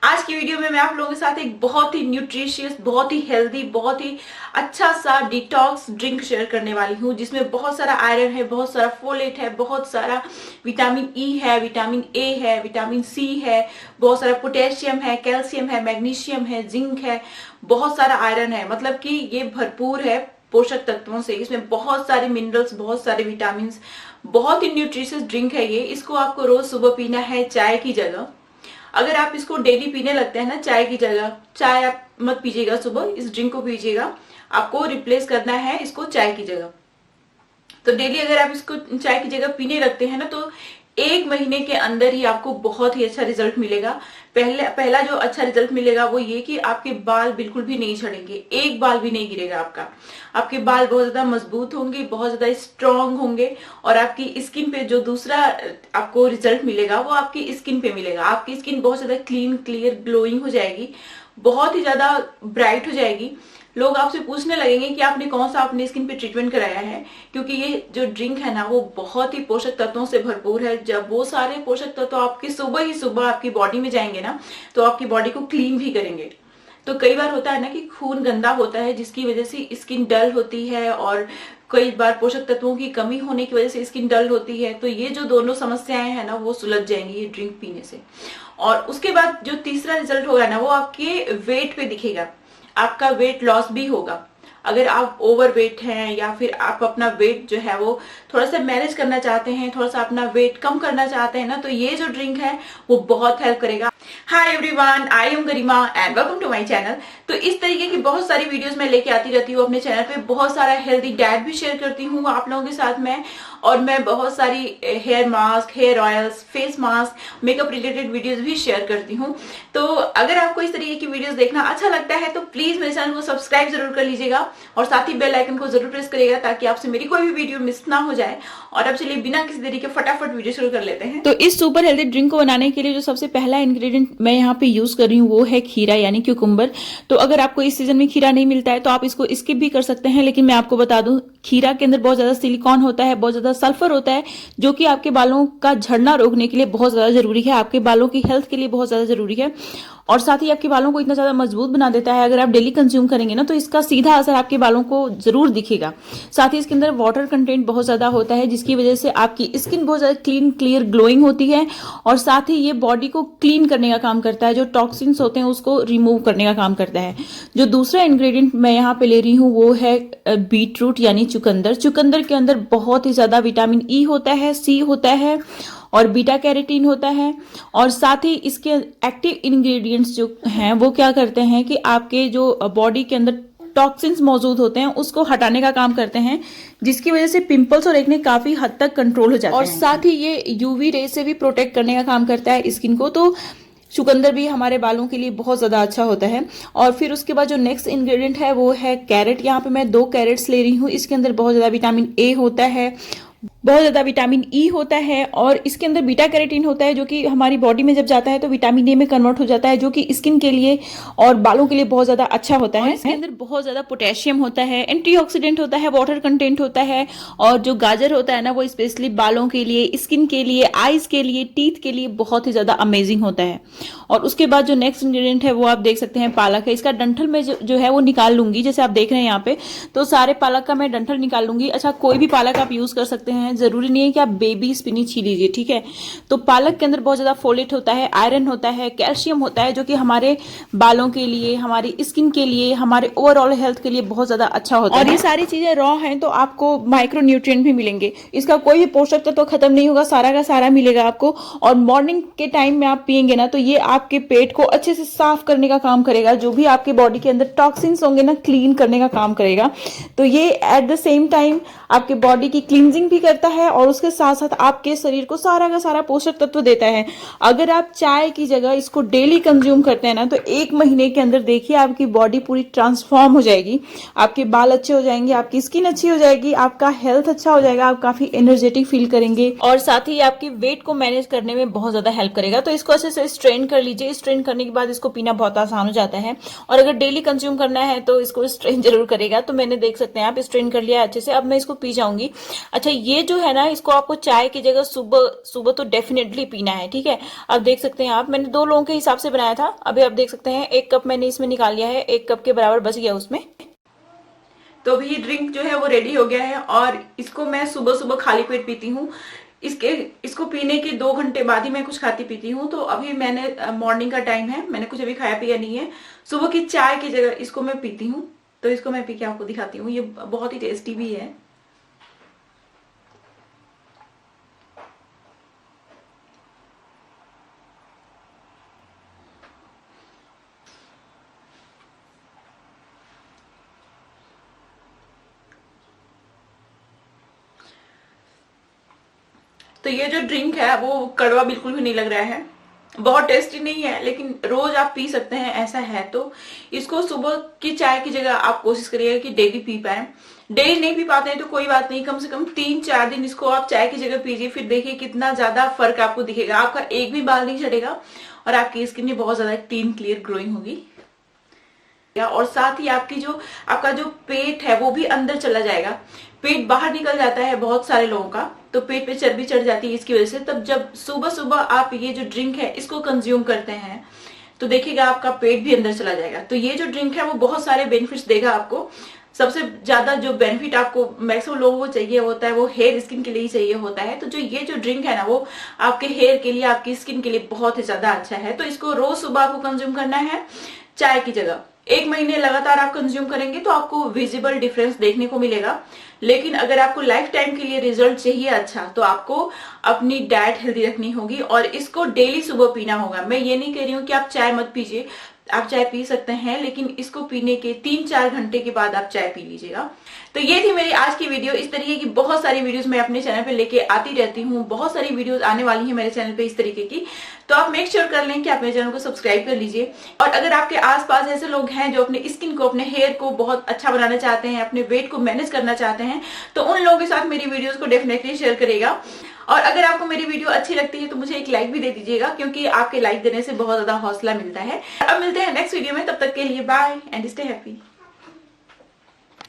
आज की वीडियो में मैं आप लोगों के साथ एक बहुत ही न्यूट्रिशियस, बहुत ही हेल्दी, बहुत ही अच्छा सा डिटॉक्स ड्रिंक शेयर करने वाली हूँ, जिसमें बहुत सारा आयरन है, बहुत सारा फोलेट है, बहुत सारा विटामिन ई है, विटामिन ए है, विटामिन सी है, बहुत सारा पोटेशियम है, कैल्शियम है, मैग्नीशियम है, जिंक है, बहुत सारा आयरन है। मतलब कि ये भरपूर है पोषक तत्वों से। इसमें बहुत सारे मिनरल्स, बहुत सारे विटामिन, बहुत ही न्यूट्रिशियस ड्रिंक है ये। इसको आपको रोज सुबह पीना है चाय की जगह। अगर आप इसको डेली पीने लगते हैं ना चाय की जगह, चाय आप मत पीजिएगा सुबह, इस ड्रिंक को पीजिएगा। आपको रिप्लेस करना है इसको चाय की जगह। तो डेली अगर आप इसको चाय की जगह पीने लगते हैं ना, तो 1 महीने के अंदर ही आपको बहुत ही अच्छा रिजल्ट मिलेगा। पहला जो अच्छा रिजल्ट मिलेगा वो ये कि आपके बाल बिल्कुल भी नहीं झड़ेंगे, एक बाल भी नहीं गिरेगा आपका। आपके बाल बहुत ज्यादा मजबूत होंगे, बहुत ज्यादा स्ट्रांग होंगे, और आपकी स्किन पे जो दूसरा आपको रिजल्ट मिलेगा वो आपकी स्किन पे मिलेगा। आपकी स्किन बहुत ज्यादा क्लीन, क्लियर, ग्लोइंग हो जाएगी, बहुत ही ज्यादा ब्राइट हो जाएगी। लोग आपसे पूछने लगेंगे कि आपने कौन सा अपने स्किन पे ट्रीटमेंट कराया है, क्योंकि ये जो ड्रिंक है ना वो बहुत ही पोषक तत्वों से भरपूर है। जब वो सारे पोषक तत्व आपके सुबह ही सुबह आपकी बॉडी में जाएंगे ना, तो आपकी बॉडी को क्लीन भी करेंगे। तो कई बार होता है ना कि खून गंदा होता है, जिसकी वजह से स्किन डल होती है, और कई बार पोषक तत्वों की कमी होने की वजह से स्किन डल होती है। तो ये जो दोनों समस्याएं हैं ना वो सुलझ जाएंगी ये ड्रिंक पीने से। और उसके बाद जो तीसरा रिजल्ट होगा ना वो आपके वेट पे दिखेगा। आपका वेट लॉस भी होगा। अगर आप ओवर वेट हैं या फिर आप अपना वेट जो है वो थोड़ा सा मैनेज करना चाहते हैं, थोड़ा सा अपना वेट कम करना चाहते हैं ना, तो ये जो ड्रिंक है वो बहुत हेल्प करेगा। Hi everyone, I am Garima and welcome to my channel. तो इस तरीके की बहुत सारी वीडियोस मैं लेके आती रहती हूँ अपने चैनल पे। बहुत सारा हेल्दी डाइट भी शेयर करती हूँ आप लोगों के साथ में, और मैं बहुत सारी hair mask, hair oils, face mask, makeup related videos भी शेयर करती हूँ। तो अगर आपको इस तरीके की वीडियोस देखना अच्छा लगता है तो प्लीज मेरे चैनल को सब्सक्राइब जरूर कर लीजिएगा, और साथ ही बेल आइकन को जरूर प्रेस करिएगा ताकि आपसे मेरी कोई भी वीडियो मिस ना हो जाए। और अब चलिए बिना किसी देरी के फटाफट वीडियो शुरू कर लेते हैं। तो इस सुपर हेल्दी ड्रिंक को बनाने के लिए जो सबसे पहला इंग्रेडिएंट मैं यहाँ पे यूज कर रही हूँ वो है खीरा, यानी क्यूकुम्बर। तो अगर आपको इस सीजन में खीरा नहीं मिलता है तो आप इसको स्किप भी कर सकते हैं, लेकिन मैं आपको बता दूं खीरा के अंदर बहुत ज्यादा सिलिकॉन होता है, बहुत ज्यादा सल्फर होता है, जो कि आपके बालों का झड़ना रोकने के लिए बहुत ज्यादा जरूरी है, आपके बालों की हेल्थ के लिए बहुत ज्यादा जरूरी है, और साथ ही आपके बालों को इतना ज्यादा मजबूत बना देता है। अगर आप डेली कंज्यूम करेंगे ना तो इसका सीधा असर आपके बालों को जरूर दिखेगा। साथ ही इसके अंदर वाटर कंटेंट बहुत ज्यादा होता है, जिसकी वजह से आपकी स्किन बहुत ज्यादा क्लीन, क्लियर, ग्लोइंग होती है, और साथ ही ये बॉडी को क्लीन करने का काम करता है, जो टॉक्सिन्स होते हैं उसको रिमूव करने का काम करता है। जो दूसरा इंग्रेडिएंट मैं यहाँ पे ले रही हूँ वो है बीट रूट यानी चुकंदर। चुकंदर के अंदर बहुत ही ज्यादा विटामिन ई होता है, सी होता है, और बीटा कैरोटीन होता है, और साथ ही इसके एक्टिव इंग्रेडिएंट्स जो हैं वो क्या करते हैं कि आपके जो बॉडी के अंदर टॉक्सिन्स मौजूद होते हैं उसको हटाने का काम करते हैं, जिसकी वजह से पिंपल्स और एक्ने काफी हद तक कंट्रोल हो जाते हैं, और साथ ही ये यूवी रे से भी प्रोटेक्ट करने का काम करता है स्किन को। तो चुकंदर भी हमारे बालों के लिए बहुत ज्यादा अच्छा होता है। और फिर उसके बाद जो नेक्स्ट इंग्रेडिएंट है वो है कैरेट। यहाँ पे मैं 2 कैरेट्स ले रही हूँ। इसके अंदर बहुत ज्यादा विटामिन ए होता है, बहुत ज्यादा विटामिन ई होता है, और इसके अंदर बीटा कैरोटीन होता है, जो कि हमारी बॉडी में जब जाता है तो विटामिन ए में कन्वर्ट हो जाता है, जो कि स्किन के लिए और बालों के लिए बहुत ज्यादा अच्छा होता है। इसके अंदर बहुत ज्यादा पोटेशियम होता है, एंटीऑक्सीडेंट होता है, वाटर कंटेंट होता है, और जो गाजर होता है ना वो स्पेशली बालों के लिए, स्किन के लिए, आईज के लिए, टीथ के लिए बहुत ही ज्यादा अमेजिंग होता है। और उसके बाद जो नेक्स्ट इंग्रेडिएंट है वो आप देख सकते हैं पालक है। इसका डंठल में जो है वो निकाल लूंगी, जैसे आप देख रहे हैं यहाँ पे, तो सारे पालक का मैं डंठल निकाल लूंगी। अच्छा, कोई भी पालक आप यूज कर सकते हैं, जरूरी नहीं है कि आप बेबी स्पिनच ही लीजिए, ठीक है। तो पालक के अंदर बहुत ज्यादा फोलेट होता है, आयरन होता है, कैल्शियम होता है, जो कि हमारे बालों के लिए, हमारी स्किन के लिए, हमारे ओवरऑल हेल्थ के लिए बहुत ज्यादा अच्छा होता है। और ये सारी चीजें रॉ हैं तो आपको माइक्रो न्यूट्रिएंट भी मिलेंगे, इसका कोई भी पोषक तत्व तो खत्म नहीं होगा, सारा का सारा मिलेगा आपको। और मॉर्निंग के टाइम में आप पियेंगे ना तो ये आपके पेट को अच्छे से साफ करने का काम करेगा, जो भी आपके बॉडी के अंदर टॉक्सिन्स होंगे ना क्लीन करने का काम करेगा। तो ये एट द सेम टाइम आपके बॉडी की क्लींजिंग भी करता है, और उसके साथ साथ आपके शरीर को सारा का सारा पोषक तत्व देता है। अगर आप चाय की जगह इसको डेली कंज्यूम करते हैं ना तो 1 महीने के अंदर देखिए आपकी बॉडी पूरी ट्रांसफॉर्म हो जाएगी, आपके बाल अच्छे हो जाएंगे, आपकी स्किन अच्छी हो जाएगी, आपका हेल्थ अच्छा हो जाएगा, आप काफी एनर्जेटिक फील करेंगे, और साथ ही आपकी वेट को मैनेज करने में बहुत ज्यादा हेल्प करेगा। तो इसको अच्छे से स्ट्रेन कर लीजिए। स्ट्रेन करने के बाद इसको पीना बहुत आसान हो जाता है, और अगर डेली कंज्यूम करना है तो इसको स्ट्रेन जरूर करेगा। तो मैंने देख सकते हैं आप स्ट्रेन कर लिया अच्छे से, अब मैं इसको पी जाऊंगी। अच्छा, ये जो जो है ना, इसको आपको चाय की जगह सुबह सुबह तो डेफिनेटली पीना है, ठीक है। अब देख सकते हैं आप, मैंने 2 लोगों के हिसाब से बनाया था। अभी आप देख सकते हैं 1 कप मैंने इसमें निकाल लिया है, 1 कप के बराबर बच गया उसमें। तो अभी ये ड्रिंक जो है वो रेडी हो गया है और इसको मैं सुबह सुबह खाली पेट पीती हूँ। इसको पीने के 2 घंटे बाद ही मैं कुछ खाती पीती हूँ। तो अभी मैंने मॉर्निंग का टाइम है, मैंने कुछ अभी खाया पिया नहीं है। सुबह की चाय की जगह इसको मैं पीती हूँ। तो इसको मैं पी के आपको दिखाती हूँ, ये बहुत ही टेस्टी भी है। तो ये जो ड्रिंक है वो कड़वा बिल्कुल भी नहीं लग रहा है, बहुत टेस्टी नहीं है, लेकिन रोज आप पी सकते हैं ऐसा है। तो इसको सुबह की चाय की जगह आप कोशिश करिएगा कि डेली पी पाए। डेली नहीं पी पाते हैं तो कोई बात नहीं, कम से कम 3-4 दिन इसको आप चाय की जगह पीजिए, फिर देखिए कितना ज्यादा फर्क आपको दिखेगा। आपका एक भी बाल नहीं झड़ेगा और आपकी स्किन भी बहुत ज्यादा क्लीन क्लियर ग्रोइंग होगी। और साथ ही आपका जो पेट है वो भी अंदर चला जाएगा। पेट बाहर निकल जाता है बहुत सारे लोगों का, तो पेट पे चर्बी चढ़ जाती है इसकी वजह से। तब जब सुबह सुबह आप ये जो ड्रिंक है इसको कंज्यूम करते हैं तो देखिएगा आपका पेट भी अंदर चला जाएगा। तो ये जो ड्रिंक है वो बहुत सारे बेनिफिट्स देगा आपको। सबसे ज्यादा जो बेनिफिट आपको मैक्सिमम लोगों को चाहिए होता है वो हेयर स्किन के लिए ही चाहिए होता है। तो जो ये जो ड्रिंक है ना वो आपके हेयर के लिए, आपकी स्किन के लिए बहुत ही ज्यादा अच्छा है। तो इसको रोज सुबह आपको कंज्यूम करना है चाय की जगह। 1 महीने लगातार आप कंज्यूम करेंगे तो आपको विजिबल डिफरेंस देखने को मिलेगा। लेकिन अगर आपको लाइफ टाइम के लिए रिजल्ट चाहिए अच्छा, तो आपको अपनी डाइट हेल्दी रखनी होगी और इसको डेली सुबह पीना होगा। मैं ये नहीं कह रही हूँ कि आप चाय मत पीजिए, आप चाय पी सकते हैं, लेकिन इसको पीने के 3-4 घंटे के बाद आप चाय पी लीजिएगा। तो ये थी मेरी आज की वीडियो। इस तरीके की बहुत सारी वीडियोस मैं अपने चैनल पे लेके आती रहती हूँ, बहुत सारी वीडियोस आने वाली है मेरे चैनल पे इस तरीके की। तो आप मेक श्योर कर लें कि आप मेरे चैनल को सब्सक्राइब कर लीजिए। और अगर आपके आसपास ऐसे लोग हैं जो अपने स्किन को, अपने हेयर को बहुत अच्छा बनाना चाहते हैं, अपने वेट को मैनेज करना चाहते हैं, तो उन लोगों के साथ मेरी वीडियोस को डेफिनेटली शेयर करेगा। और अगर आपको मेरी वीडियो अच्छी लगती है तो मुझे एक लाइक भी दे दीजिएगा, क्योंकि आपके लाइक देने से बहुत ज्यादा हौसला मिलता है। अब मिलते हैं नेक्स्ट वीडियो में, तब तक के लिए बाय एंड स्टे हैप्पी।